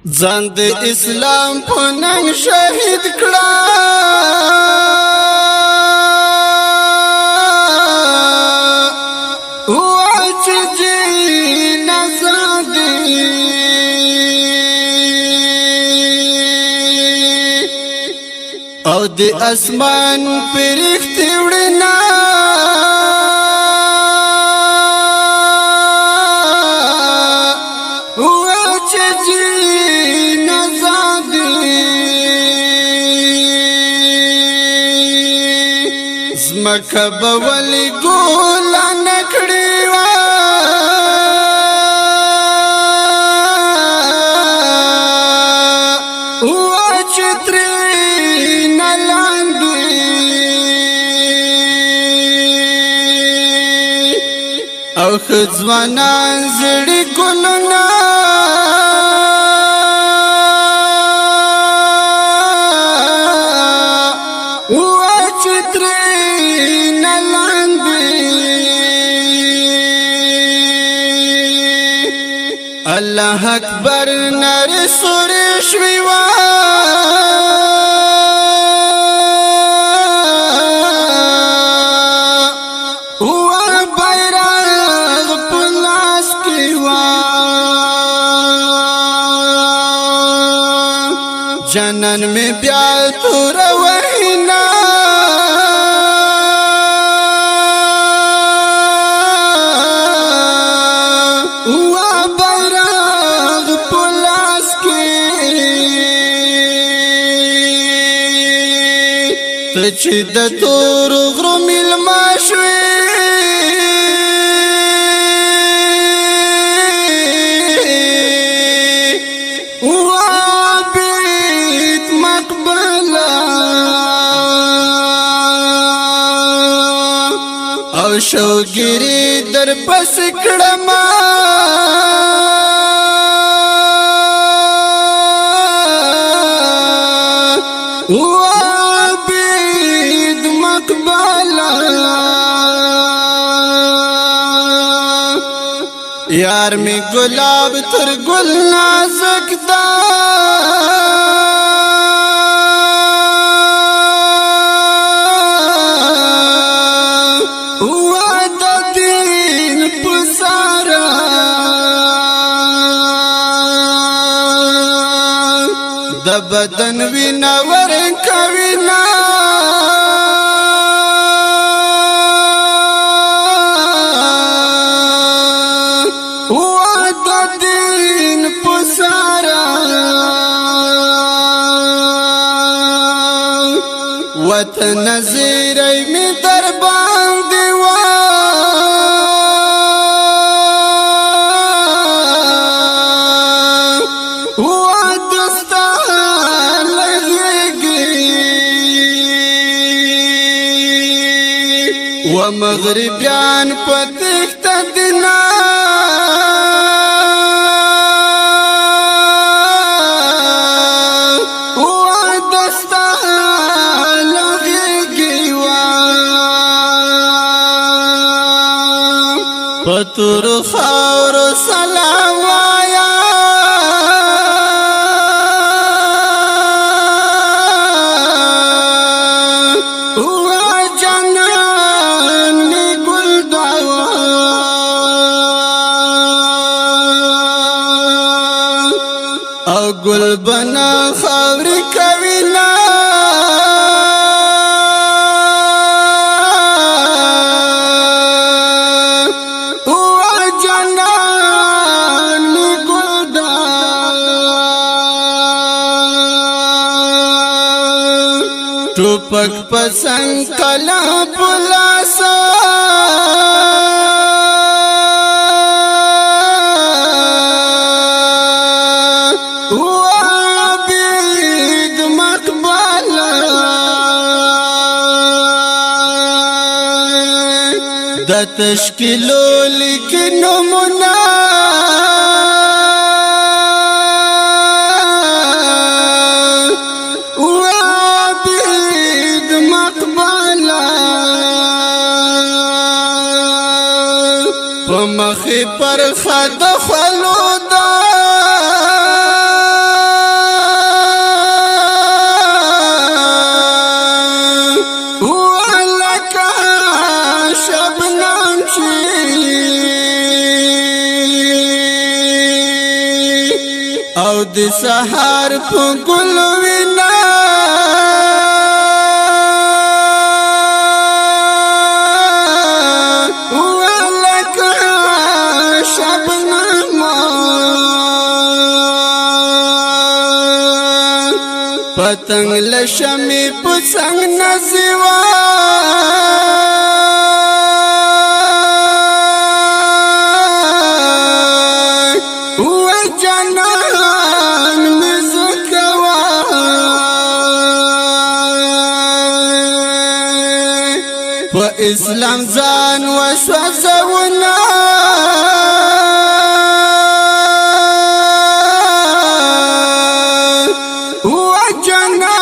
ځان د اسلام په ننګ شهید کړه او د اسمان پرښتې وړنا زمکه به ولې ګلان کړې وه چې ترېنه لاندې او ښه ځوانان زړې ګلونه الله اکبر نر سورې شوي وه بیرغ په لاس کې وه جنن مې بیا توره وهینا ته چې د تورو غرو مېلمه شوې وعبید مقبله او شوګیري در پسې کړمه یار می گلاب تر گل نازک دا وعد دین پسارا د بدن وینا ورکوینا وطن زیرې می در باندې وه دستا لږیږي و مغربیان په تېښته دینا پتور خاور سلام وایا جنان می گل دوا او گل بنا خاور کوینا ټوپک پسنګ کلا پلاسا وعبید مقبله د تشکیلو لیکي نمونه مخی پر خد خلودا او د سحر په ګل وینا پتنگ لشمی پسنگ نزیوا و جنان مزکوا و اسلام زان و شوزونا جنان